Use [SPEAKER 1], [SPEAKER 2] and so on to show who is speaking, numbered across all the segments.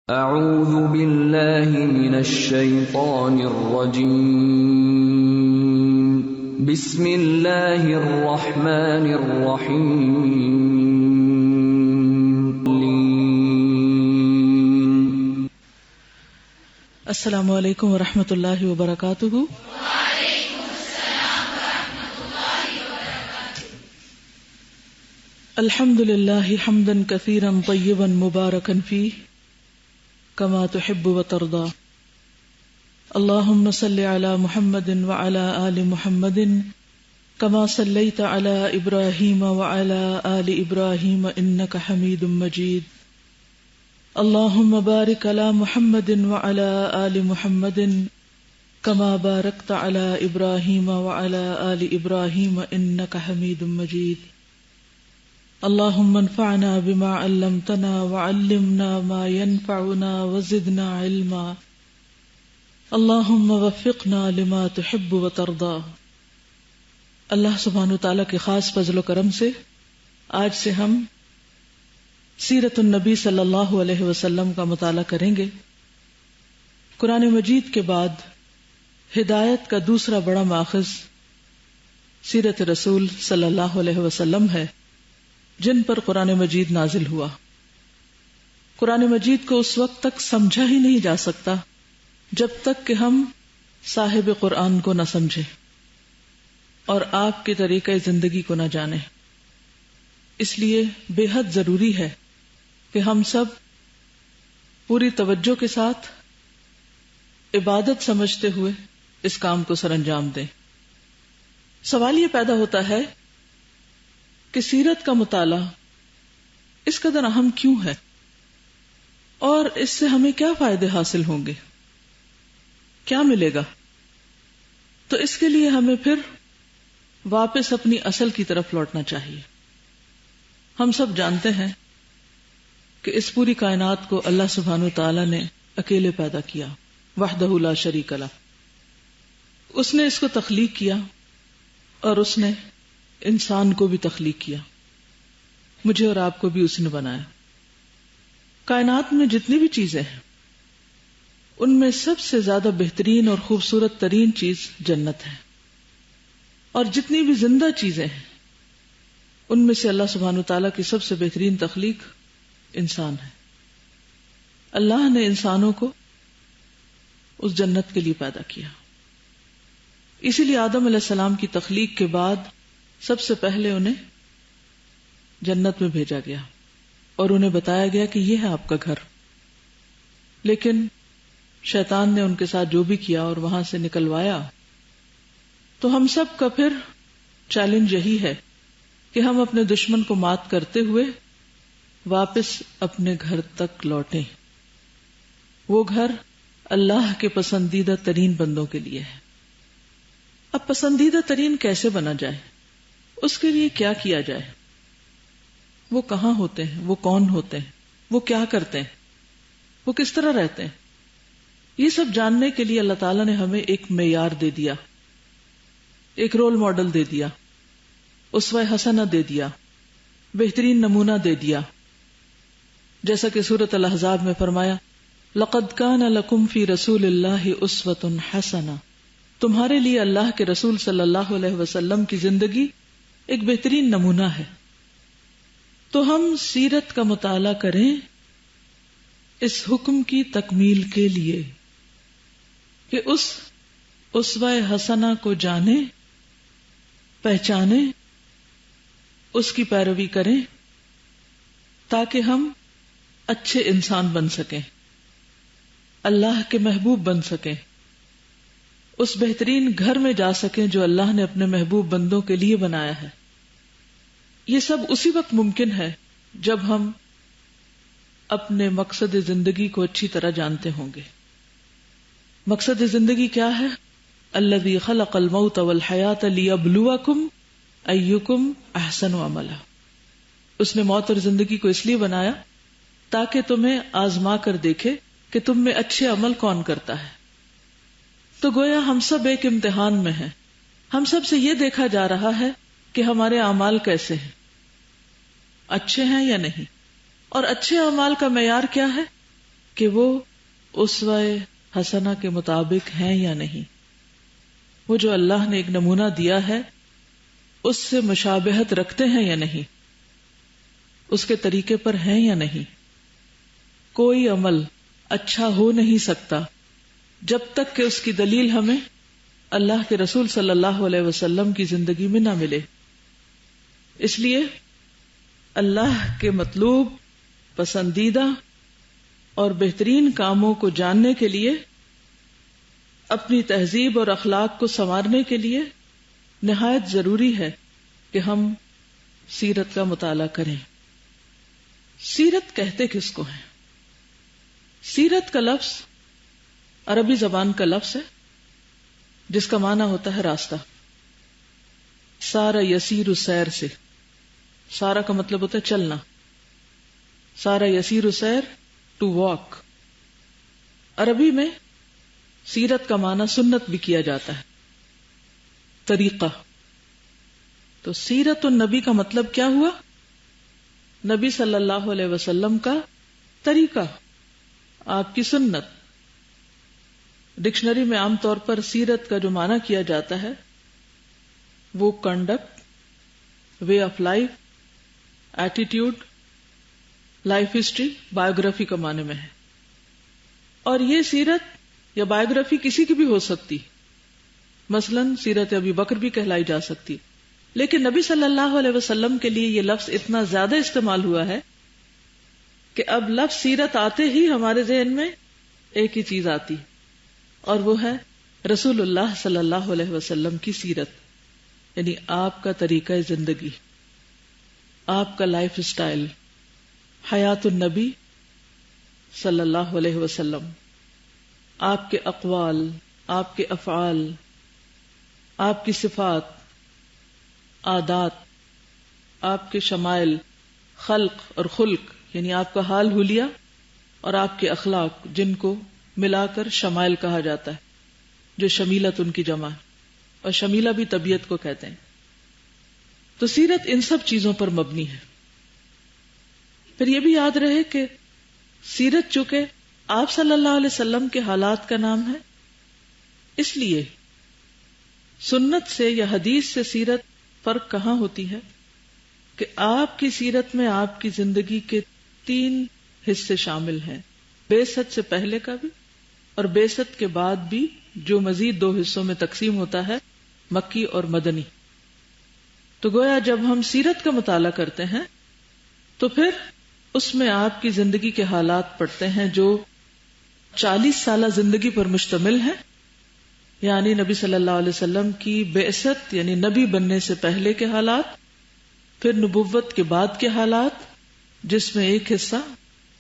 [SPEAKER 1] اعوذ باللہ من الشیطان الرجیم بسم اللہ الرحمن الرحیم.
[SPEAKER 2] السلام علیکم ورحمۃ اللہ وبرکاتہ.
[SPEAKER 3] وعلیکم السلام ورحمۃ اللہ وبرکاتہ.
[SPEAKER 2] الحمد للہ حمدا کثیرا طیبا مبارکا فیہ کما تحب وترضى. اللهم صل على محمد وعلى آل محمد كما صليت على إبراهيم وعلى آل إبراهيم إنك حميد مجيد. اللهم بارك على محمد وعلى آل محمد كما باركت على إبراهيم وعلى آل إبراهيم إنك حميد مجيد. اللهم انفعنا بما علمتنا وعلمنا ما ينفعنا وزدنا علما. اللهم وفقنا لما تحب وترضى. اللہ سبحانہ وتعالی کے خاص فضل و کرم سے آج سے ہم سیرت النبی صلی اللہ علیہ وسلم کا مطالعہ کریں گے. قرآن مجید کے بعد ہدایت کا دوسرا بڑا ماخذ سیرت رسول صلی اللہ علیہ وسلم ہے جن پر قرآن مجید نازل ہوا. قرآن مجید کو اس وقت تک سمجھا ہی نہیں جا سکتا جب تک کہ ہم صاحب قرآن کو نہ سمجھیں اور آپ کے طریقہ زندگی کو نہ جانیں. اس لیے بے حد ضروری ہے کہ ہم سب پوری توجہ کے ساتھ عبادت سمجھتے ہوئے اس کام کو سر انجام دیں. سوال یہ پیدا ہوتا ہے کہ سیرت کا مطالعہ اس قدر اہم کیوں ہے اور اس سے ہمیں کیا فائدے حاصل ہوں گے، کیا ملے گا؟ تو اس کے لیے ہمیں پھر واپس اپنی اصل کی طرف لوٹنا چاہیے. ہم سب جانتے ہیں کہ اس پوری کائنات کو اللہ سبحانہ وتعالی نے اکیلے پیدا کیا، وحدہ لا شریک لہ. اس نے اس کو تخلیق کیا اور اس نے انسان کو بھی تخلیق کیا. مجھے اور آپ کو بھی اس نے بنایا. کائنات میں جتنی بھی چیزیں ہیں ان میں سب سے زیادہ بہترین اور خوبصورت ترین چیز جنت ہے، اور جتنی بھی زندہ چیزیں ہیں ان میں سے اللہ سبحانہ وتعالیٰ کی سب سے بہترین تخلیق انسان ہے. اللہ نے انسانوں کو اس جنت کے لیے پیدا کیا. اسی لیے آدم علیہ السلام کی تخلیق کے بعد سب سے پہلے انہیں جنت میں بھیجا گیا اور انہیں بتایا گیا کہ یہ ہے آپ کا گھر. لیکن شیطان نے ان کے ساتھ جو بھی کیا اور وہاں سے نکلوایا. تو ہم سب کا پھر چیلنج یہی ہے کہ ہم اپنے دشمن کو مات کرتے ہوئے واپس اپنے گھر تک لوٹیں. وہ گھر اللہ کے پسندیدہ ترین بندوں کے لیے ہے. اب پسندیدہ ترین کیسے بنا جائے، اس کے لیے کیا کیا جائے، وہ کہاں ہوتے ہیں، وہ کون ہوتے ہیں، وہ کیا کرتے ہیں، وہ کس طرح رہتے ہیں، یہ سب جاننے کے لیے اللہ تعالیٰ نے ہمیں ایک معیار دے دیا، ایک رول ماڈل دے دیا، اسوہ حسنہ دے دیا، بہترین نمونہ دے دیا. جیسا کہ سورۃ الاحزاب میں فرمایا لَقَدْ كَانَ لَكُمْ فِي رَسُولِ اللَّهِ أُسْوَةٌ حَسَنَةٌ. تمہارے لیے اللہ کے رسول صلی اللہ علیہ وسلم کی زندگی ایک بہترین نمونہ ہے. تو ہم سیرت کا مطالعہ کریں اس حکم کی تکمیل کے لیے کہ اس اسوہ حسنہ کو جانیں، پہچانیں، اس کی پیروی کریں تاکہ ہم اچھے انسان بن سکیں، اللہ کے محبوب بن سکیں، اس بہترین گھر میں جا سکیں جو اللہ نے اپنے محبوب بندوں کے لیے بنایا ہے. یہ سب اسی وقت ممکن ہے جب ہم اپنے مقصد زندگی کو اچھی طرح جانتے ہوں گے. مقصد زندگی کیا ہے؟ الذی خلق الموت والحیات لیبلوکم ایکم احسن عملا. اس نے موت اور زندگی کو اس لیے بنایا تاکہ تمہیں آزما کر دیکھے کہ تم میں اچھے عمل کون کرتا ہے. تو گویا ہم سب ایک امتحان میں ہیں. ہم سب سے یہ دیکھا جا رہا ہے کہ ہمارے اعمال کیسے ہیں، اچھے ہیں یا نہیں. اور اچھے اعمال کا معیار کیا ہے؟ کہ وہ اسوہ حسنہ کے مطابق ہیں یا نہیں. وہ جو اللہ نے ایک نمونہ دیا ہے اس سے مشابہت رکھتے ہیں یا نہیں، اس کے طریقے پر ہیں یا نہیں. کوئی عمل اچھا ہو نہیں سکتا جب تک کہ اس کی دلیل ہمیں اللہ کے رسول صلی اللہ علیہ وسلم کی زندگی میں نہ ملے. اس لیے اللہ کے مطلوب، پسندیدہ اور بہترین کاموں کو جاننے کے لیے، اپنی تہذیب اور اخلاق کو سنوارنے کے لیے نہایت ضروری ہے کہ ہم سیرت کا مطالعہ کریں. سیرت کہتے کس کو ہیں؟ سیرت کا لفظ عربی زبان کا لفظ ہے جس کا معنی ہوتا ہے راستہ. سارا یسیر سیر سے، سارا کا مطلب ہوتا ہے چلنا. سارا یسیر سیر، ٹو واک. عربی میں سیرت کا معنی سنت بھی کیا جاتا ہے، طریقہ. تو سیرت النبی کا مطلب کیا ہوا؟ نبی صلی اللہ علیہ وسلم کا طریقہ، آپ کی سنت. ڈکشنری میں عام طور پر سیرت کا جو معنی کیا جاتا ہے وہ conduct, way of life, attitude, life history, biography کا معنی میں ہے. اور یہ سیرت یا بایوگرافی کسی کی بھی ہو سکتی، مثلا سیرت ابی بکر بھی کہلائی جا سکتی. لیکن نبی صلی اللہ علیہ وسلم کے لیے یہ لفظ اتنا زیادہ استعمال ہوا ہے کہ اب لفظ سیرت آتے ہی ہمارے ذہن میں ایک ہی چیز آتی، اور وہ ہے رسول اللہ صلی اللہ علیہ وسلم کی سیرت، یعنی آپ کا طریقہ زندگی، آپ کا لائف سٹائل، حیات النبی صلی اللہ علیہ وسلم. آپ کے اقوال، آپ کے افعال، آپ کی صفات، عادات، آپ کے شمائل، خلق اور خلق، یعنی آپ کا حال حلیہ اور آپ کے اخلاق، جن کو ملا کر شمائل کہا جاتا ہے، جو شمیلت ان کی جمع ہے، اور شمیلہ بھی طبیعت کو کہتے ہیں. تو سیرت ان سب چیزوں پر مبنی ہے. پھر یہ بھی یاد رہے کہ سیرت چونکہ آپ صلی اللہ علیہ وسلم کے حالات کا نام ہے، اس لیے سنت سے یا حدیث سے سیرت فرق کہاں ہوتی ہے کہ آپ کی سیرت میں آپ کی زندگی کے 3 حصے شامل ہیں، بعثت سے پہلے کا بھی اور بعثت کے بعد بھی، جو مزید 2 حصوں میں تقسیم ہوتا ہے، مکی اور مدنی. تو گویا جب ہم سیرت کا مطالعہ کرتے ہیں تو پھر اس میں آپ کی زندگی کے حالات پڑھتے ہیں جو 40 سالہ زندگی پر مشتمل ہے، یعنی نبی صلی اللہ علیہ وسلم کی بعثت یعنی نبی بننے سے پہلے کے حالات، پھر نبوت کے بعد کے حالات، جس میں ایک حصہ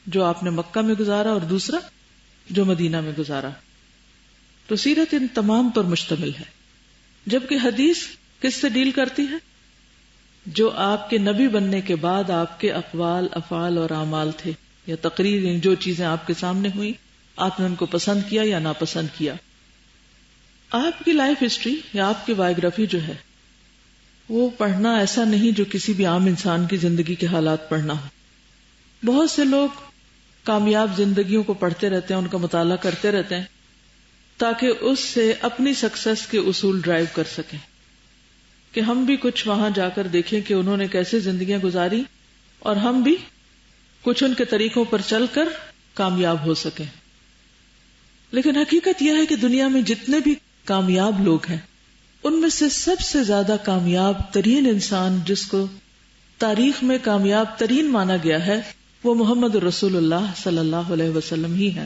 [SPEAKER 2] جو آپ نے مکہ میں گزارا اور دوسرا جو مدینہ میں گزارا. تو سیرت ان تمام پر مشتمل ہے. جبکہ حدیث کس سے ڈیل کرتی ہے؟ جو آپ کے نبی بننے کے بعد آپ کے اقوال، افعال اور اعمال تھے، یا تقریر، یعنی جو چیزیں آپ کے سامنے ہوئی، آپ نے ان کو پسند کیا یا ناپسند کیا. آپ کی لائف ہسٹری یا آپ کی بایوگرافی جو ہے وہ پڑھنا ایسا نہیں جو کسی بھی عام انسان کی زندگی کے حالات پڑھنا ہو. بہت سے لوگ کامیاب زندگیوں کو پڑھتے رہتے ہیں، ان کا مطالعہ کرتے رہتے ہیں تاکہ اس سے اپنی سکسیس کے اصول ڈرائیو کر سکیں، کہ ہم بھی کچھ وہاں جا کر دیکھیں کہ انہوں نے کیسے زندگیاں گزاری اور ہم بھی کچھ ان کے طریقوں پر چل کر کامیاب ہو سکیں. لیکن حقیقت یہ ہے کہ دنیا میں جتنے بھی کامیاب لوگ ہیں ان میں سے سب سے زیادہ کامیاب ترین انسان جس کو تاریخ میں کامیاب ترین مانا گیا ہے وہ محمد رسول اللہ صلی اللہ علیہ وسلم ہی ہے.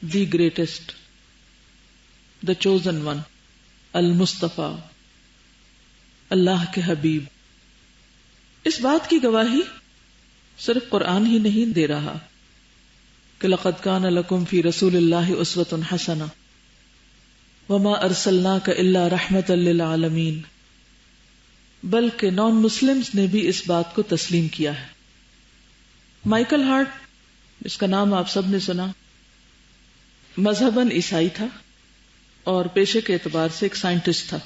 [SPEAKER 2] The greatest, the chosen one, المصطفیٰ، اللہ کے حبیب. اس بات کی گواہی صرف قرآن ہی نہیں دے رہا کہ لقد کان لکم فی رسول اللہ اسوۃ حسنہ وما ارسلناک الا رحمۃ للعالمین، بلکہ نان مسلمز نے بھی اس بات کو تسلیم کیا ہے. مائیکل ہارٹ، اس کا نام آپ سب نے سنا، مذہباً عیسائی تھا اور پیشے کے اعتبار سے ایک سائنٹسٹ تھا.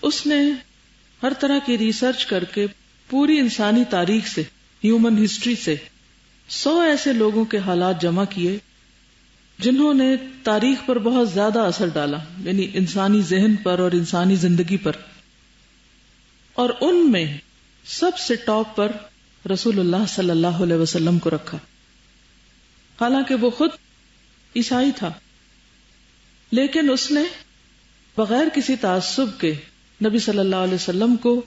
[SPEAKER 2] اس نے ہر طرح کی ریسرچ کر کے پوری انسانی تاریخ سے، ہیومن ہسٹری سے 100 ایسے لوگوں کے حالات جمع کیے جنہوں نے تاریخ پر بہت زیادہ اثر ڈالا، یعنی انسانی ذہن پر اور انسانی زندگی پر، اور ان میں سب سے ٹاپ پر رسول اللہ صلی اللہ علیہ وسلم کو رکھا، حالانکہ وہ خود عیسائی تھا، لیکن اس نے بغیر کسی تعصب کے نبی صلی اللہ علیہ وسلم کو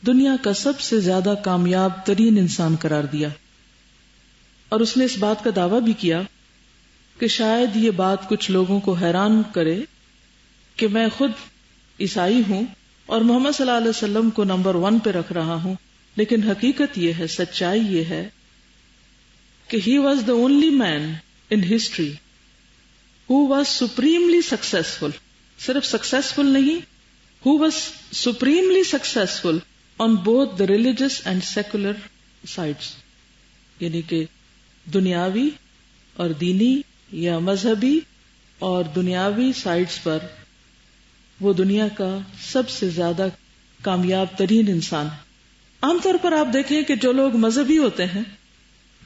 [SPEAKER 2] دنیا کا سب سے زیادہ کامیاب ترین انسان قرار دیا، اور اس نے اس بات کا دعویٰ بھی کیا کہ شاید یہ بات کچھ لوگوں کو حیران کرے کہ میں خود عیسائی ہوں اور محمد صلی اللہ علیہ وسلم کو نمبر 1 پہ رکھ رہا ہوں، لیکن حقیقت یہ ہے، سچائی یہ ہے کہ he was the only man in history who was supremely successful، صرف successful نہیں، who was supremely successful on both the religious and secular sides، یعنی کہ دنیاوی اور دینی یا مذہبی اور دنیاوی سائٹس پر وہ دنیا کا سب سے زیادہ کامیاب ترین انسان ہے۔ عام طور پر آپ دیکھیں کہ جو لوگ مذہبی ہوتے ہیں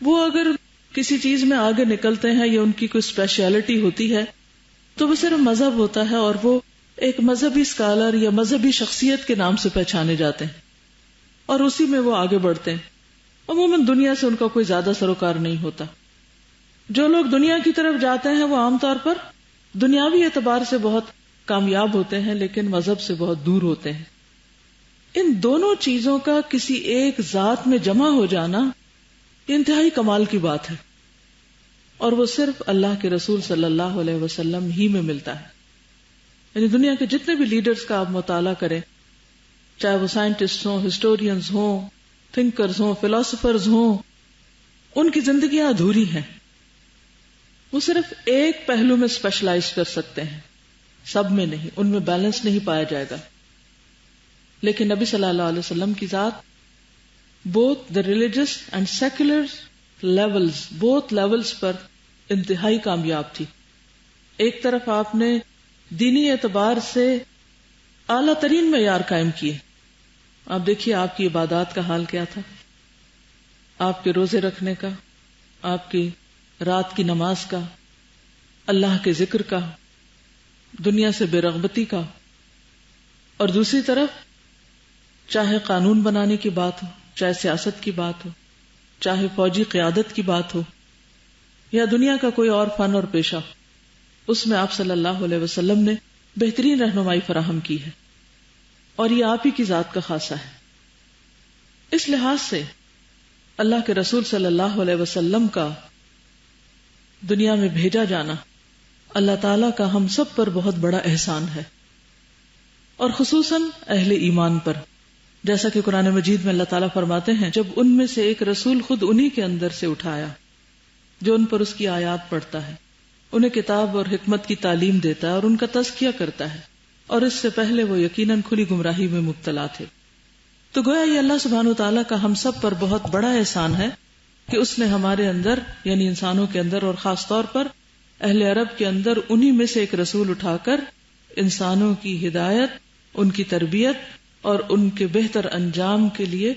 [SPEAKER 2] وہ اگر کسی چیز میں آگے نکلتے ہیں یا ان کی کوئی اسپیشلٹی ہوتی ہے تو وہ صرف مذہب ہوتا ہے اور وہ ایک مذہبی اسکالر یا مذہبی شخصیت کے نام سے پہچانے جاتے ہیں اور اسی میں وہ آگے بڑھتے ہیں، عموماً دنیا سے ان کا کوئی زیادہ سروکار نہیں ہوتا۔ جو لوگ دنیا کی طرف جاتے ہیں وہ عام طور پر دنیاوی اعتبار سے بہت کامیاب ہوتے ہیں لیکن مذہب سے بہت دور ہوتے ہیں۔ ان دونوں چیزوں کا کسی ایک ذات میں جمع ہو جانا یہ انتہائی کمال کی بات ہے، اور وہ صرف اللہ کے رسول صلی اللہ علیہ وسلم ہی میں ملتا ہے۔ یعنی دنیا کے جتنے بھی لیڈرز کا آپ مطالعہ کریں، چاہے وہ سائنٹسٹ ہوں، ہسٹورینز ہوں، تھنکرز ہوں، فلاسفرز ہوں، ان کی زندگیاں ادھوری ہیں، وہ صرف ایک پہلو میں اسپیشلائز کر سکتے ہیں، سب میں نہیں، ان میں بیلنس نہیں پایا جائے گا۔ لیکن نبی صلی اللہ علیہ وسلم کی ذات both the religious and secular levels, both levels پر انتہائی کامیاب تھی۔ ایک طرف آپ نے دینی اعتبار سے اعلیٰ ترین معیار قائم کیے، آپ دیکھیے آپ کی عبادات کا حال کیا تھا، آپ کے روزے رکھنے کا، آپ کی رات کی نماز کا، اللہ کے ذکر کا، دنیا سے بے رغبتی کا، اور دوسری طرف چاہے قانون بنانے کی بات ہو، چاہے سیاست کی بات ہو، چاہے فوجی قیادت کی بات ہو، یا دنیا کا کوئی اور فن اور پیشہ، اس میں آپ صلی اللہ علیہ وسلم نے بہترین رہنمائی فراہم کی ہے، اور یہ آپ ہی کی ذات کا خاصہ ہے۔ اس لحاظ سے اللہ کے رسول صلی اللہ علیہ وسلم کا دنیا میں بھیجا جانا اللہ تعالیٰ کا ہم سب پر بہت بڑا احسان ہے، اور خصوصاً اہل ایمان پر، جیسا کہ قرآن مجید میں اللہ تعالیٰ فرماتے ہیں جب ان میں سے ایک رسول خود انہی کے اندر سے اٹھایا جو ان پر اس کی آیات پڑھتا ہے، انہیں کتاب اور حکمت کی تعلیم دیتا ہے اور ان کا تزکیہ کرتا ہے، اور اس سے پہلے وہ یقیناً کھلی گمراہی میں مبتلا تھے۔ تو گویا یہ اللہ سبحانہ وتعالیٰ کا ہم سب پر بہت بڑا احسان ہے کہ اس نے ہمارے اندر، یعنی انسانوں کے اندر اور خاص طور پر اہل عرب کے اندر، انہی میں سے ایک رسول اٹھا کر انسانوں کی ہدایت، ان کی تربیت اور ان کے بہتر انجام کے لیے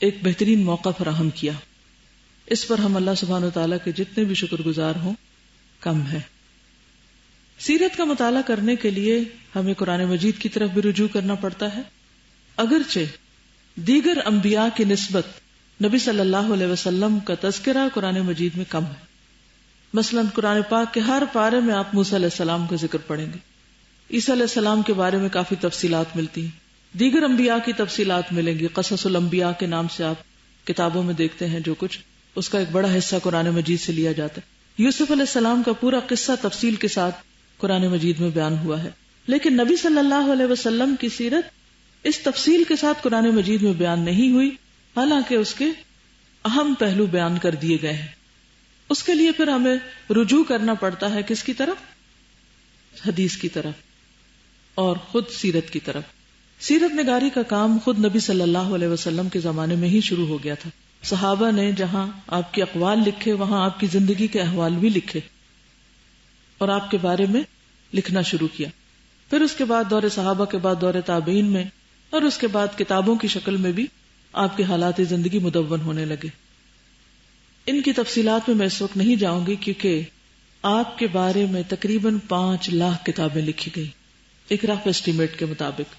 [SPEAKER 2] ایک بہترین موقع فراہم کیا۔ اس پر ہم اللہ سبحانہ وتعالیٰ کے جتنے بھی شکر گزار ہوں کم ہے۔ سیرت کا مطالعہ کرنے کے لیے ہمیں قرآن مجید کی طرف بھی رجوع کرنا پڑتا ہے، اگرچہ دیگر انبیاء کی نسبت نبی صلی اللہ علیہ وسلم کا تذکرہ قرآن مجید میں کم ہے۔ مثلا قرآن پاک کے ہر پارے میں آپ موسیٰ علیہ السلام کا ذکر پڑھیں گے، عیسیٰ علیہ السلام کے بارے میں کافی تفصیلات ملتی ہیں، دیگر انبیاء کی تفصیلات ملیں گی، قصص الانبیاء کے نام سے آپ کتابوں میں دیکھتے ہیں جو کچھ، اس کا ایک بڑا حصہ قرآن مجید سے لیا جاتا ہے۔ یوسف علیہ السلام کا پورا قصہ تفصیل کے ساتھ قرآن مجید میں بیان ہوا ہے، لیکن نبی صلی اللہ علیہ وسلم کی سیرت اس تفصیل کے ساتھ قرآن مجید میں بیان نہیں ہوئی، حالانکہ اس کے اہم پہلو بیان کر دیے گئے ہیں۔ اس کے لیے پھر ہمیں رجوع کرنا پڑتا ہے کس کی طرف؟ حدیث کی طرف اور خود سیرت کی طرف۔ سیرت نگاری کا کام خود نبی صلی اللہ علیہ وسلم کے زمانے میں ہی شروع ہو گیا تھا۔ صحابہ نے جہاں آپ کے اقوال لکھے وہاں آپ کی زندگی کے احوال بھی لکھے اور آپ کے بارے میں لکھنا شروع کیا۔ پھر اس کے بعد دور صحابہ کے بعد دور تابعین میں، اور اس کے بعد کتابوں کی شکل میں بھی آپ کے حالات زندگی مدون ہونے لگے۔ ان کی تفصیلات میں اس وقت نہیں جاؤں گی، کیونکہ آپ کے بارے میں تقریباً 5 لاکھ کتابیں لکھی گئی ایک رف اسٹیمیٹ کے مطابق،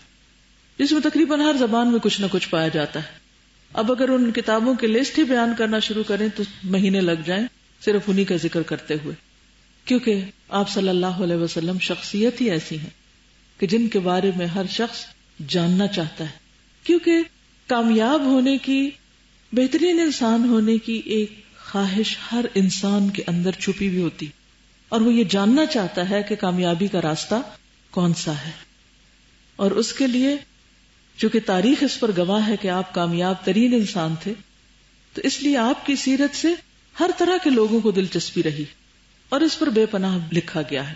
[SPEAKER 2] جس میں تقریباً ہر زبان میں کچھ نہ کچھ پایا جاتا ہے۔ اب اگر ان کتابوں کی لسٹ ہی بیان کرنا شروع کریں تو مہینے لگ جائیں صرف انہی کا ذکر کرتے ہوئے، کیونکہ آپ صلی اللہ علیہ وسلم شخصیت ہی ایسی ہیں کہ جن کے بارے میں ہر شخص جاننا چاہتا ہے، کیونکہ کامیاب ہونے کی، بہترین انسان ہونے کی ایک خواہش ہر انسان کے اندر چھپی ہوئی ہوتی، اور وہ یہ جاننا چاہتا ہے کہ کامیابی کا راستہ کون سا ہے۔ اور اس کے لیے چونکہ تاریخ اس پر گواہ ہے کہ آپ کامیاب ترین انسان تھے، تو اس لیے آپ کی سیرت سے ہر طرح کے لوگوں کو دلچسپی رہی اور اس پر بے پناہ لکھا گیا ہے۔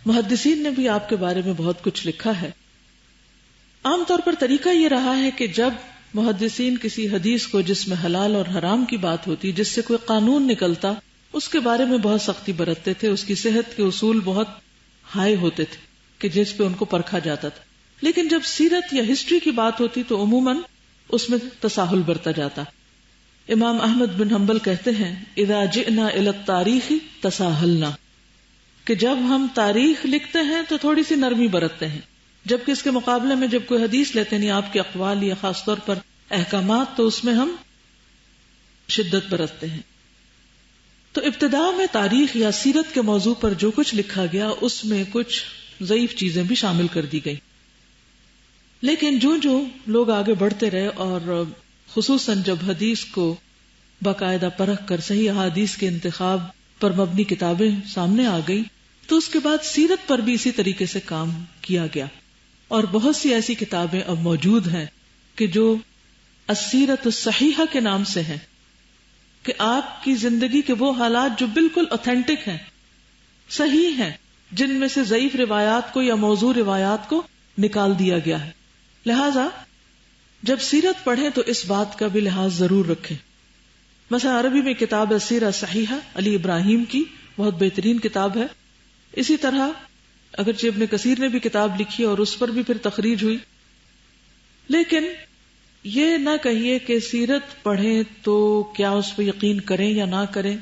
[SPEAKER 2] محدثین نے بھی آپ کے بارے میں بہت کچھ لکھا ہے۔ عام طور پر طریقہ یہ رہا ہے کہ جب محدثین کسی حدیث کو جس میں حلال اور حرام کی بات ہوتی، جس سے کوئی قانون نکلتا، اس کے بارے میں بہت سختی برتتے تھے، اس کی صحت کے اصول بہت ہائی ہوتے تھے کہ جس پہ ان کو پرکھا جاتا تھا۔ لیکن جب سیرت یا ہسٹری کی بات ہوتی تو عموماً اس میں تساہل برتا جاتا۔ امام احمد بن حنبل کہتے ہیں اذا جئنا الی التاریخ تساہلنا، کہ جب ہم تاریخ لکھتے ہیں تو تھوڑی سی نرمی برتتے ہیں، جبکہ اس کے مقابلے میں جب کوئی حدیث لیتے ہیں آپ کے اقوال یا خاص طور پر احکامات، تو اس میں ہم شدت برتتے ہیں۔ تو ابتدا میں تاریخ یا سیرت کے موضوع پر جو کچھ لکھا گیا اس میں کچھ ضعیف چیزیں بھی شامل کر دی گئی، لیکن جو لوگ آگے بڑھتے رہے اور خصوصاً جب حدیث کو باقاعدہ پرکھ کر صحیح احادیث کے انتخاب پر مبنی کتابیں سامنے آ گئی، تو اس کے بعد سیرت پر بھی اسی طریقے سے کام کیا گیا، اور بہت سی ایسی کتابیں اب موجود ہیں کہ جو السیرت الصحیحہ کے نام سے ہیں، کہ آپ کی زندگی کے وہ حالات جو بالکل اوتھینٹک ہیں، صحیح ہیں، جن میں سے ضعیف روایات کو یا موضوع روایات کو نکال دیا گیا ہے۔ لہذا جب سیرت پڑھیں تو اس بات کا بھی لحاظ ضرور رکھیں۔ مثلا عربی میں کتاب السیرہ صحیحہ علی ابراہیم کی بہت بہترین کتاب ہے۔ اسی طرح اگرچہ ابن کثیر نے بھی کتاب لکھی اور اس پر بھی پھر تخریج ہوئی، لیکن یہ نہ کہیے کہ سیرت پڑھیں تو کیا اس پہ یقین کریں یا نہ کریں۔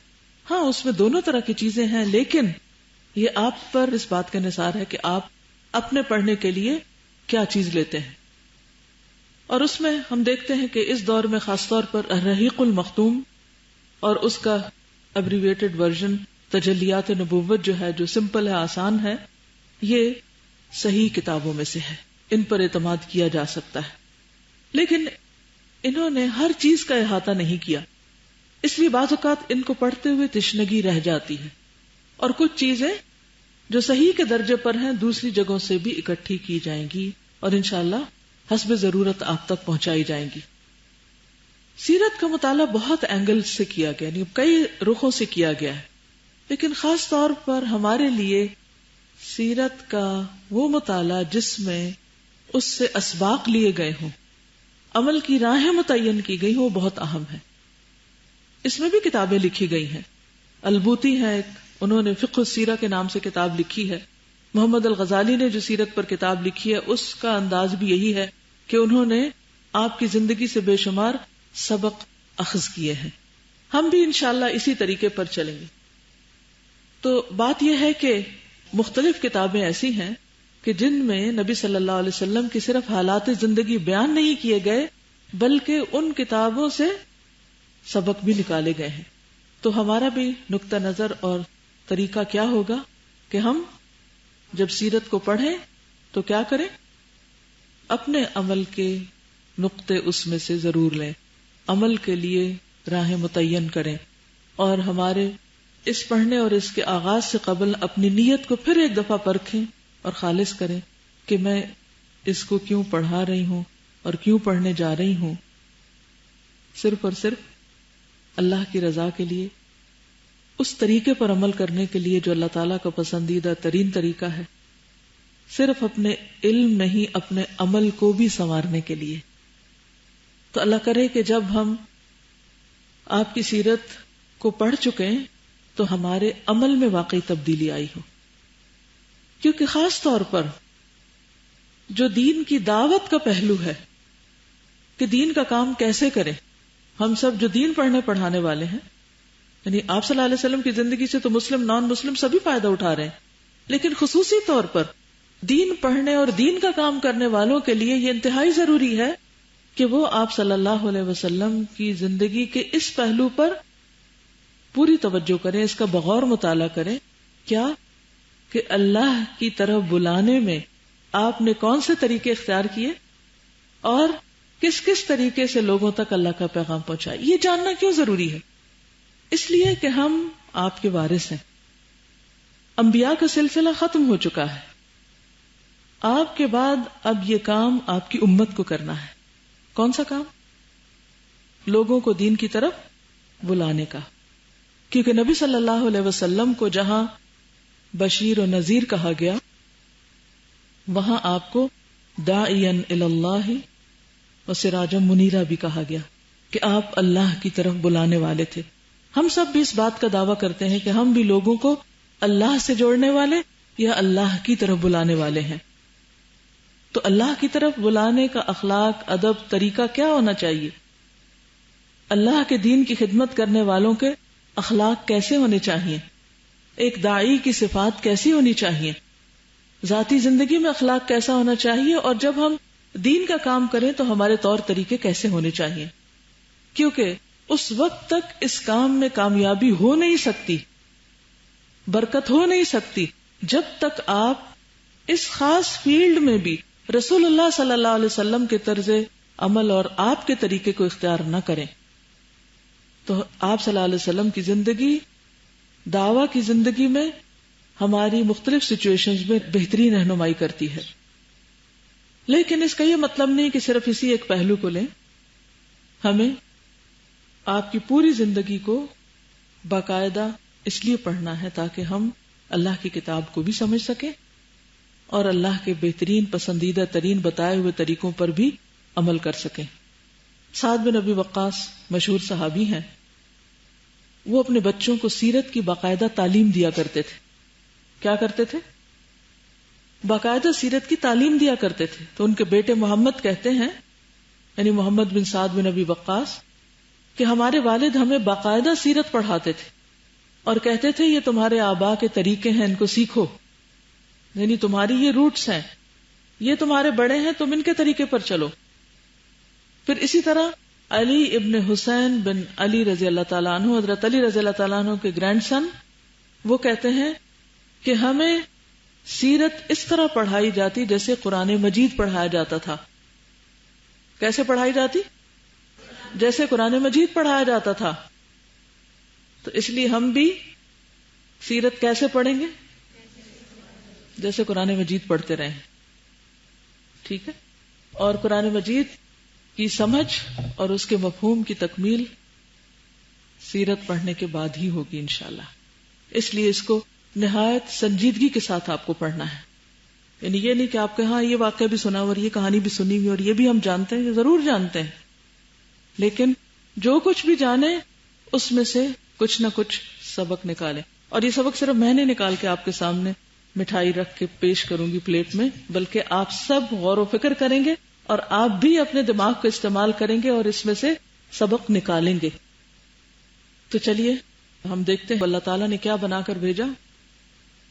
[SPEAKER 2] ہاں، اس میں دونوں طرح کی چیزیں ہیں، لیکن یہ آپ پر اس بات کا انحصار ہے کہ آپ اپنے پڑھنے کے لیے کیا چیز لیتے ہیں۔ اور اس میں ہم دیکھتے ہیں کہ اس دور میں خاص طور پر الرحیق المختوم اور اس کا ابریویٹڈ ورژن تجلیات نبوت جو ہے، جو سمپل ہے، آسان ہے، یہ صحیح کتابوں میں سے ہے، ان پر اعتماد کیا جا سکتا ہے۔ لیکن انہوں نے ہر چیز کا احاطہ نہیں کیا، اس لیے بعض اوقات ان کو پڑھتے ہوئے تشنگی رہ جاتی ہے، اور کچھ چیزیں جو صحیح کے درجے پر ہیں دوسری جگہوں سے بھی اکٹھی کی جائیں گی اور انشاءاللہ حسب ضرورت آپ تک پہنچائی جائیں گی۔ سیرت کا مطالعہ بہت اینگل سے کیا گیا، یعنی کئی رخوں سے کیا گیا ہے، لیکن خاص طور پر ہمارے لیے سیرت کا وہ مطالعہ جس میں اس سے اسباق لیے گئے ہوں، عمل کی راہیں متعین کی گئی ہوں، وہ بہت اہم ہے۔ اس میں بھی کتابیں لکھی گئی ہیں۔ البوتی ہے ایک، انہوں نے فقہ السیرہ کے نام سے کتاب لکھی ہے۔ محمد الغزالی نے جو سیرت پر کتاب لکھی ہے اس کا انداز بھی یہی ہے کہ انہوں نے آپ کی زندگی سے بے شمار سبق اخذ کیے ہیں۔ ہم بھی انشاءاللہ اسی طریقے پر چلیں گے۔ تو بات یہ ہے کہ مختلف کتابیں ایسی ہیں کہ جن میں نبی صلی اللہ علیہ وسلم کی صرف حالات زندگی بیان نہیں کیے گئے بلکہ ان کتابوں سے سبق بھی نکالے گئے ہیں۔ تو ہمارا بھی نقطہ نظر اور طریقہ کیا ہوگا کہ ہم جب سیرت کو پڑھیں تو کیا کریں؟ اپنے عمل کے نقطے اس میں سے ضرور لیں، عمل کے لیے راہیں متعین کریں، اور ہمارے اس پڑھنے اور اس کے آغاز سے قبل اپنی نیت کو پھر ایک دفعہ پرکھیں اور خالص کریں کہ میں اس کو کیوں پڑھا رہی ہوں اور کیوں پڑھنے جا رہی ہوں۔ صرف اور صرف اللہ کی رضا کے لیے، اس طریقے پر عمل کرنے کے لیے جو اللہ تعالیٰ کا پسندیدہ ترین طریقہ ہے، صرف اپنے علم نہیں اپنے عمل کو بھی سنوارنے کے لیے۔ تو اللہ کرے کہ جب ہم آپ کی سیرت کو پڑھ چکے تو ہمارے عمل میں واقعی تبدیلی آئی ہو، کیونکہ خاص طور پر جو دین کی دعوت کا پہلو ہے کہ دین کا کام کیسے کریں، ہم سب جو دین پڑھنے پڑھانے والے ہیں، یعنی آپ صلی اللہ علیہ وسلم کی زندگی سے تو مسلم نان مسلم سبھی فائدہ اٹھا رہے ہیں، لیکن خصوصی طور پر دین پڑھنے اور دین کا کام کرنے والوں کے لیے یہ انتہائی ضروری ہے کہ وہ آپ صلی اللہ علیہ وسلم کی زندگی کے اس پہلو پر پوری توجہ کریں، اس کا بغور مطالعہ کریں، کیا کہ اللہ کی طرف بلانے میں آپ نے کون سے طریقے اختیار کیے اور کس کس طریقے سے لوگوں تک اللہ کا پیغام پہنچائے۔ یہ جاننا کیوں ضروری ہے؟ اس لیے کہ ہم آپ کے وارث ہیں، انبیاء کا سلسلہ ختم ہو چکا ہے، آپ کے بعد اب یہ کام آپ کی امت کو کرنا ہے۔ کون سا کام؟ لوگوں کو دین کی طرف بلانے کا، کیونکہ نبی صلی اللہ علیہ وسلم کو جہاں بشیر و نذیر کہا گیا، وہاں آپ کو داعیاً الی اللہ و سراجا منیرا بھی کہا گیا کہ آپ اللہ کی طرف بلانے والے تھے۔ ہم سب بھی اس بات کا دعویٰ کرتے ہیں کہ ہم بھی لوگوں کو اللہ سے جوڑنے والے یا اللہ کی طرف بلانے والے ہیں۔ تو اللہ کی طرف بلانے کا اخلاق، ادب، طریقہ کیا ہونا چاہیے؟ اللہ کے دین کی خدمت کرنے والوں کے اخلاق کیسے ہونے چاہیے؟ ایک داعی کی صفات کیسی ہونی چاہیے؟ ذاتی زندگی میں اخلاق کیسا ہونا چاہیے؟ اور جب ہم دین کا کام کریں تو ہمارے طور طریقے کیسے ہونے چاہیے؟ کیونکہ اس وقت تک اس کام میں کامیابی ہو نہیں سکتی، برکت ہو نہیں سکتی، جب تک آپ اس خاص فیلڈ میں بھی رسول اللہ صلی اللہ علیہ وسلم کے طرز عمل اور آپ کے طریقے کو اختیار نہ کریں۔ تو آپ صلی اللہ علیہ وسلم کی زندگی، دعویٰ کی زندگی میں ہماری مختلف سچویشنز میں بہترین رہنمائی کرتی ہے۔ لیکن اس کا یہ مطلب نہیں کہ صرف اسی ایک پہلو کو لیں، ہمیں آپ کی پوری زندگی کو باقاعدہ اس لیے پڑھنا ہے تاکہ ہم اللہ کی کتاب کو بھی سمجھ سکیں اور اللہ کے بہترین پسندیدہ ترین بتائے ہوئے طریقوں پر بھی عمل کر سکیں۔ سعد بن ابی وقاص مشہور صحابی ہیں، وہ اپنے بچوں کو سیرت کی باقاعدہ تعلیم دیا کرتے تھے۔ کیا کرتے تھے؟ باقاعدہ سیرت کی تعلیم دیا کرتے تھے۔ تو ان کے بیٹے محمد کہتے ہیں، یعنی محمد بن سعد بن ابی وقاص، کہ ہمارے والد ہمیں باقاعدہ سیرت پڑھاتے تھے اور کہتے تھے یہ تمہارے آبا کے طریقے ہیں، ان کو سیکھو، یعنی تمہاری یہ روٹس ہیں، یہ تمہارے بڑے ہیں، تم ان کے طریقے پر چلو۔ پھر اسی طرح علی ابن حسین بن علی رضی اللہ تعالیٰ عنہ، حضرت علی رضی اللہ تعالیٰ عنہ کے گرینڈ سن، وہ کہتے ہیں کہ ہمیں سیرت اس طرح پڑھائی جاتی جیسے قرآن مجید پڑھایا جاتا تھا۔ کیسے پڑھائی جاتی؟ جیسے قرآن مجید پڑھایا جاتا تھا۔ تو اس لیے ہم بھی سیرت کیسے پڑھیں گے؟ جیسے قرآن مجید پڑھتے رہیں، ٹھیک ہے؟ اور قرآن مجید کی سمجھ اور اس کے مفہوم کی تکمیل سیرت پڑھنے کے بعد ہی ہوگی انشاءاللہ۔ اس لیے اس کو نہایت سنجیدگی کے ساتھ آپ کو پڑھنا ہے، یعنی یہ نہیں کہ آپ کے ہاں یہ واقعہ بھی سنا اور یہ کہانی بھی سنی ہوئی اور یہ بھی ہم جانتے ہیں، یہ ضرور جانتے ہیں، لیکن جو کچھ بھی جانے اس میں سے کچھ نہ کچھ سبق نکالیں۔ اور یہ سبق صرف میں نے نکال کے آپ کے سامنے مٹھائی رکھ کے پیش کروں گی پلیٹ میں، بلکہ آپ سب غور و فکر کریں گے اور آپ بھی اپنے دماغ کو استعمال کریں گے اور اس میں سے سبق نکالیں گے۔ تو چلیے ہم دیکھتے ہیں اللہ تعالیٰ نے کیا بنا کر بھیجا۔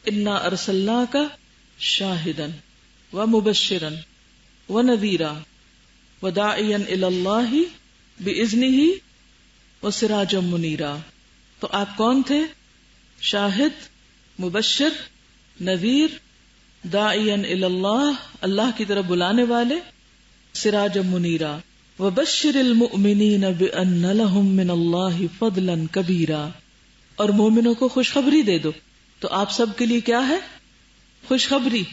[SPEAKER 2] انا ارسلناک شاہدا ومبشرا ونذیرا وداعیا الی اللہ باذنہ وسراجا منیرا۔ تو آپ کون تھے؟ شاہد، مبشر، نذیر، داعیا الی اللہ، اللہ کی طرف بلانے والے، سراجا منیرا، وبشر المؤمنین بان لهم من اللہ فضلا کبیرا، اور مومنوں کو خوشخبری دے دو۔ تو آپ سب کے لیے کیا ہے؟ خوشخبری،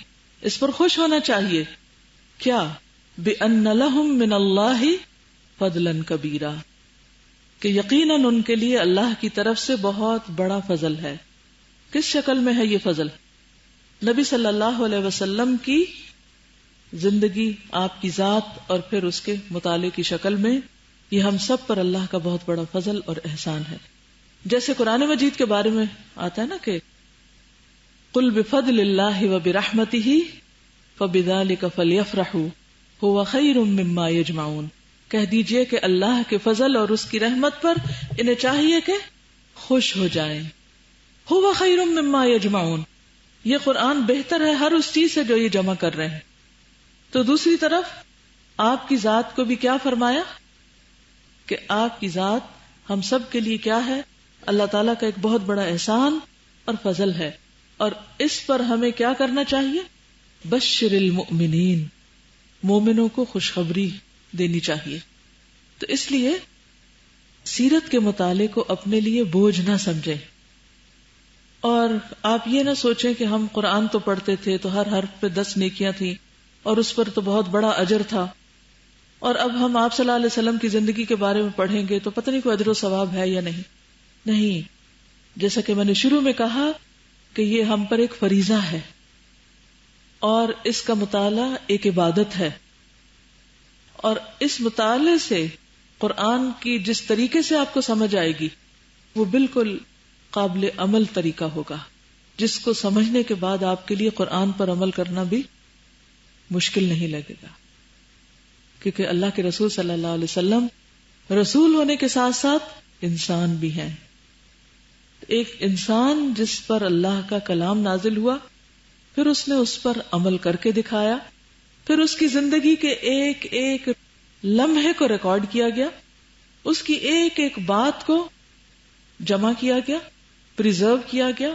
[SPEAKER 2] اس پر خوش ہونا چاہیے۔ کیا؟ بِأَنَّ لَهُم مِّنَ اللَّهِ فَضْلًا كَبِيرًا، کہ یقیناً ان کے لیے اللہ کی طرف سے بہت بڑا فضل ہے۔ کس شکل میں ہے یہ فضل؟ نبی صلی اللہ علیہ وسلم کی زندگی، آپ کی ذات اور پھر اس کے مطالعے کی شکل میں، یہ ہم سب پر اللہ کا بہت بڑا فضل اور احسان ہے۔ جیسے قرآن مجید کے بارے میں آتا ہے نا کہ قل بفضل اللہ وبرحمتہ فبذلک فلیفرحوا ھو خیر مما یجمعون، کہہ دیجئے کہ اللہ کے فضل اور اس کی رحمت پر انہیں چاہیے کہ خوش ہو جائیں. ہوا خیر مما یجمعون، یہ قرآن بہتر ہے ہر اس چیز سے جو یہ جمع کر رہے ہیں. تو دوسری طرف آپ کی ذات کو بھی کیا فرمایا کہ آپ کی ذات ہم سب کے لیے کیا ہے؟ اللہ تعالیٰ کا ایک بہت بڑا احسان اور فضل ہے، اور اس پر ہمیں کیا کرنا چاہیے؟ بشر المؤمنین، مومنوں کو خوشخبری دینی چاہیے. تو اس لیے سیرت کے مطالعے کو اپنے لیے بوجھ نہ سمجھیں، اور آپ یہ نہ سوچیں کہ ہم قرآن تو پڑھتے تھے تو ہر حرف پہ 10 نیکیاں تھیں اور اس پر تو بہت بڑا اجر تھا، اور اب ہم آپ صلی اللہ علیہ وسلم کی زندگی کے بارے میں پڑھیں گے تو پتہ نہیں کوئی اجر و ثواب ہے یا نہیں. نہیں، جیسا کہ میں نے شروع میں کہا کہ یہ ہم پر ایک فریضہ ہے اور اس کا مطالعہ ایک عبادت ہے، اور اس مطالعے سے قرآن کی جس طریقے سے آپ کو سمجھ آئے گی وہ بالکل قابل عمل طریقہ ہوگا، جس کو سمجھنے کے بعد آپ کے لیے قرآن پر عمل کرنا بھی مشکل نہیں لگے گا. کیونکہ اللہ کے رسول صلی اللہ علیہ وسلم رسول ہونے کے ساتھ ساتھ انسان بھی ہیں. ایک انسان جس پر اللہ کا کلام نازل ہوا، پھر اس نے اس پر عمل کر کے دکھایا، پھر اس کی زندگی کے ایک ایک لمحے کو ریکارڈ کیا گیا، اس کی ایک ایک بات کو جمع کیا گیا، پریزرو کیا گیا،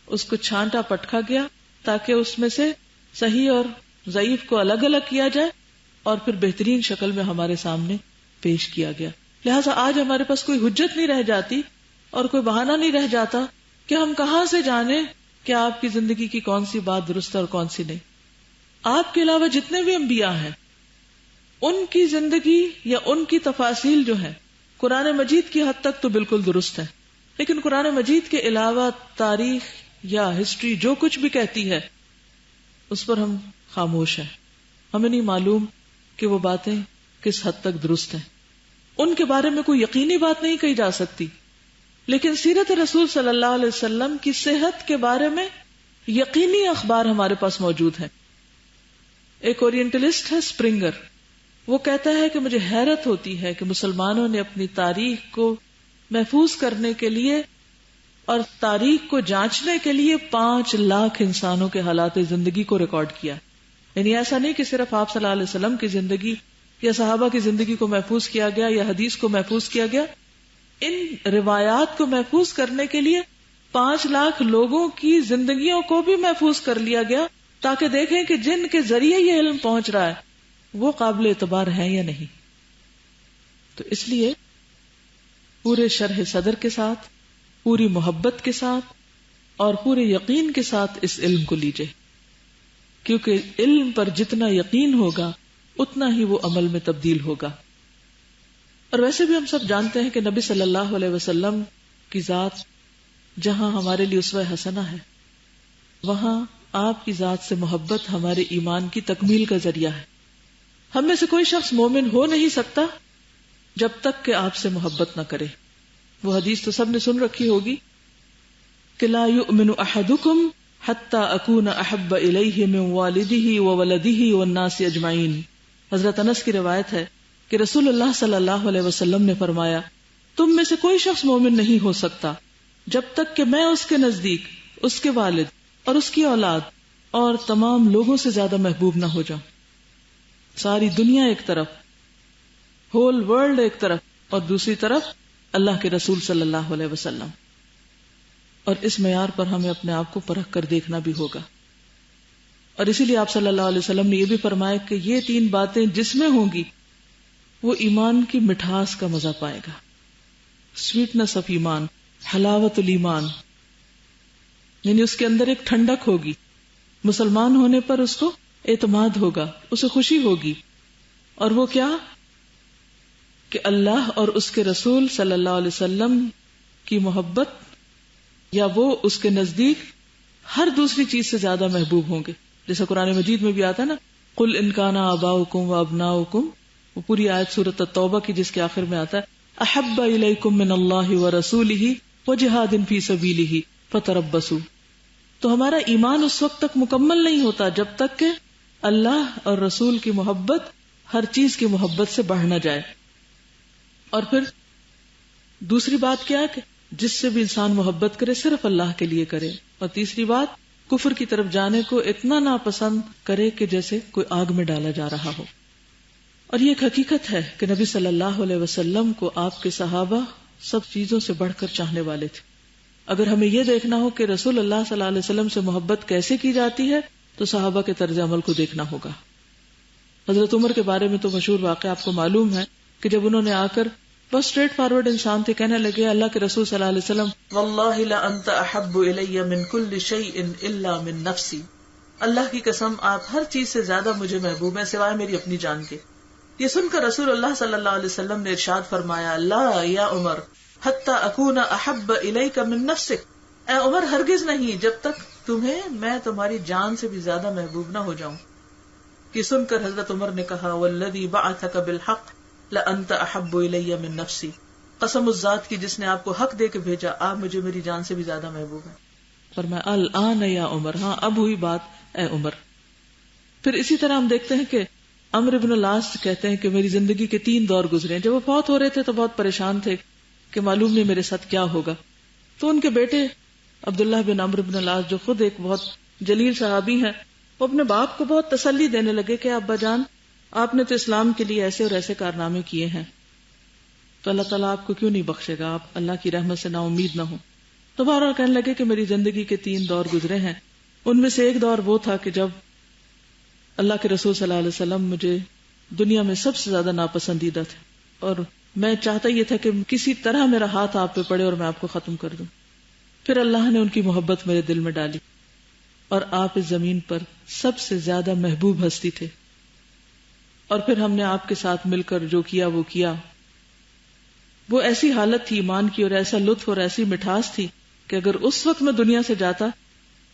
[SPEAKER 2] اس کو چھانٹا پٹکا گیا تاکہ اس میں سے صحیح اور ضعیف کو الگ الگ کیا جائے اور پھر بہترین شکل میں ہمارے سامنے پیش کیا گیا. لہٰذا آج ہمارے پاس کوئی حجت نہیں رہ جاتی اور کوئی بہانہ نہیں رہ جاتا کہ ہم کہاں سے جانیں کہ آپ کی زندگی کی کون سی بات درست ہے اور کون سی نہیں. آپ کے علاوہ جتنے بھی انبیاء ہیں ان کی زندگی یا ان کی تفاصیل جو ہیں قرآن مجید کی حد تک تو بالکل درست ہے، لیکن قرآن مجید کے علاوہ تاریخ یا ہسٹری جو کچھ بھی کہتی ہے اس پر ہم خاموش ہیں. ہمیں نہیں معلوم کہ وہ باتیں کس حد تک درست ہیں. ان کے بارے میں کوئی یقینی بات نہیں کہی جا سکتی، لیکن سیرت رسول صلی اللہ علیہ وسلم کی صحت کے بارے میں یقینی اخبار ہمارے پاس موجود ہیں. ایک اورینٹلسٹ ہے اسپرنگر، وہ کہتا ہے کہ مجھے حیرت ہوتی ہے کہ مسلمانوں نے اپنی تاریخ کو محفوظ کرنے کے لیے اور تاریخ کو جانچنے کے لیے 5 لاکھ انسانوں کے حالات زندگی کو ریکارڈ کیا. یعنی ایسا نہیں کہ صرف آپ صلی اللہ علیہ وسلم کی زندگی یا صحابہ کی زندگی کو محفوظ کیا گیا یا حدیث کو محفوظ کیا گیا، ان روایات کو محفوظ کرنے کے لیے 5 لاکھ لوگوں کی زندگیوں کو بھی محفوظ کر لیا گیا تاکہ دیکھیں کہ جن کے ذریعے یہ علم پہنچ رہا ہے وہ قابل اعتبار ہیں یا نہیں. تو اس لیے پورے شرح صدر کے ساتھ، پوری محبت کے ساتھ اور پورے یقین کے ساتھ اس علم کو لیجئے، کیونکہ علم پر جتنا یقین ہوگا اتنا ہی وہ عمل میں تبدیل ہوگا. اور ویسے بھی ہم سب جانتے ہیں کہ نبی صلی اللہ علیہ وسلم کی ذات جہاں ہمارے لیے اسوہ حسنہ ہے، وہاں آپ کی ذات سے محبت ہمارے ایمان کی تکمیل کا ذریعہ ہے. ہم میں سے کوئی شخص مومن ہو نہیں سکتا جب تک کہ آپ سے محبت نہ کرے. وہ حدیث تو سب نے سن رکھی ہوگی کہ لا یؤمن احدکم حتی اکون احب الیہ من والدہ وولدہ والناس اجمعین. حضرت انس کی روایت ہے کہ رسول اللہ صلی اللہ علیہ وسلم نے فرمایا، تم میں سے کوئی شخص مومن نہیں ہو سکتا جب تک کہ میں اس کے نزدیک اس کے والد اور اس کی اولاد اور تمام لوگوں سے زیادہ محبوب نہ ہو جاؤں. ساری دنیا ایک طرف، ہول ورلڈ ایک طرف، اور دوسری طرف اللہ کے رسول صلی اللہ علیہ وسلم. اور اس معیار پر ہمیں اپنے آپ کو پرکھ کر دیکھنا بھی ہوگا. اور اسی لیے آپ صلی اللہ علیہ وسلم نے یہ بھی فرمایا کہ یہ 3 باتیں جس میں ہوں گی وہ ایمان کی مٹھاس کا مزہ پائے گا. سویٹنس آف ایمان، حلاوت الایمان، یعنی اس کے اندر ایک ٹھنڈک ہوگی. مسلمان ہونے پر اس کو اعتماد ہوگا، اسے خوشی ہوگی. اور وہ کیا؟ کہ اللہ اور اس کے رسول صلی اللہ علیہ وسلم کی محبت یا وہ اس کے نزدیک ہر دوسری چیز سے زیادہ محبوب ہوں گے. جیسا قرآن مجید میں بھی آتا ہے نا، قل ان کان آباؤکم وابناؤکم، وہ پوری آیت سورۃ التوبہ کی جس کے آخر میں آتا ہے احب الیکم من اللہ ورسولہ وجہاد فی سبیلہ فتربصوا. تو ہمارا ایمان اس وقت تک مکمل نہیں ہوتا جب تک کہ اللہ اور رسول کی محبت ہر چیز کی محبت سے بڑھ نہ جائے. اور پھر دوسری بات کیا کہ جس سے بھی انسان محبت کرے صرف اللہ کے لیے کرے. اور تیسری بات کفر کی طرف جانے کو اتنا ناپسند کرے کہ جیسے کوئی آگ میں ڈالا جا رہا ہو. اور یہ ایک حقیقت ہے کہ نبی صلی اللہ علیہ وسلم کو آپ کے صحابہ سب چیزوں سے بڑھ کر چاہنے والے تھے. اگر ہمیں یہ دیکھنا ہو کہ رسول اللہ صلی اللہ علیہ وسلم سے محبت کیسے کی جاتی ہے تو صحابہ کے طرز عمل کو دیکھنا ہوگا. حضرت عمر کے بارے میں تو مشہور واقعہ آپ کو معلوم ہے کہ جب انہوں نے آ کر بس اسٹریٹ فارورڈ انسان تھے, کہنے لگے اللہ کے رسول صلی اللہ علیہ وسلم واللہ لانت احب الی من کل شیء الا من نفسی, اللہ کی قسم آپ ہر چیز سے زیادہ مجھے محبوب ہیں سوائے میری اپنی جان کے. یہ سن کر رسول اللہ صلی اللہ علیہ وسلم نے ارشاد فرمایا لا یا عمر حتی اکون احب الیک من نفسک, اے عمر ہرگز نہیں جب تک تمہیں میں تمہاری جان سے بھی زیادہ محبوب نہ ہو جاؤں. یہ سن کر حضرت عمر نے کہا والذی بعثک بالحق لانت احب الی من نفسی, قسم اس ذات کی جس نے آپ کو حق دے کے بھیجا آپ مجھے میری جان سے بھی زیادہ محبوب ہیں. فرمایا الآن یا عمر, ہاں اب ہوئی بات اے عمر. پھر اسی طرح ہم دیکھتے ہیں کہ عمرو بن العاص کہتے ہیں کہ میری زندگی کے 3 دور گزرے ہیں. جب وہ فوت ہو رہے تھے تو بہت پریشان تھے کہ معلوم نہیں میرے ساتھ کیا ہوگا. تو ان کے بیٹے عبداللہ بن عمرو بن العاص جو خود ایک بہت جلیل صحابی ہیں, وہ اپنے باپ کو بہت تسلی دینے لگے کہ ابا جان آپ نے تو اسلام کے لیے ایسے اور ایسے کارنامے کیے ہیں تو اللہ تعالیٰ آپ کو کیوں نہیں بخشے گا, آپ اللہ کی رحمت سے نا امید نہ ہو. تو بہرحال کہنے لگے کہ میری زندگی کے 3 دور گزرے ہیں. ان میں سے ایک دور وہ تھا کہ جب اللہ کے رسول صلی اللہ علیہ وسلم مجھے دنیا میں سب سے زیادہ ناپسندیدہ تھے اور میں چاہتا یہ تھا کہ کسی طرح میرا ہاتھ آپ پہ پڑے اور میں آپ کو ختم کر دوں. پھر اللہ نے ان کی محبت میرے دل میں ڈالی اور آپ اس زمین پر سب سے زیادہ محبوب ہستی تھے. اور پھر ہم نے آپ کے ساتھ مل کر جو کیا وہ کیا. وہ ایسی حالت تھی ایمان کی اور ایسا لطف اور ایسی مٹھاس تھی کہ اگر اس وقت میں دنیا سے جاتا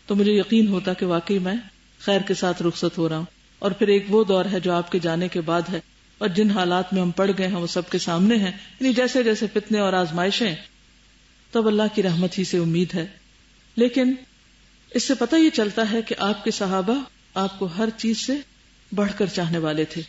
[SPEAKER 2] تو مجھے یقین ہوتا کہ واقعی میں خیر کے ساتھ رخصت ہو رہا ہوں. اور پھر ایک وہ دور ہے جو آپ کے جانے کے بعد ہے اور جن حالات میں ہم پڑ گئے ہیں وہ سب کے سامنے ہیں, یعنی جیسے جیسے فتنے اور آزمائشیں, تب اللہ کی رحمت ہی سے امید ہے. لیکن اس سے پتہ یہ چلتا ہے کہ آپ کے صحابہ آپ کو ہر چیز سے بڑھ کر چاہنے والے تھے.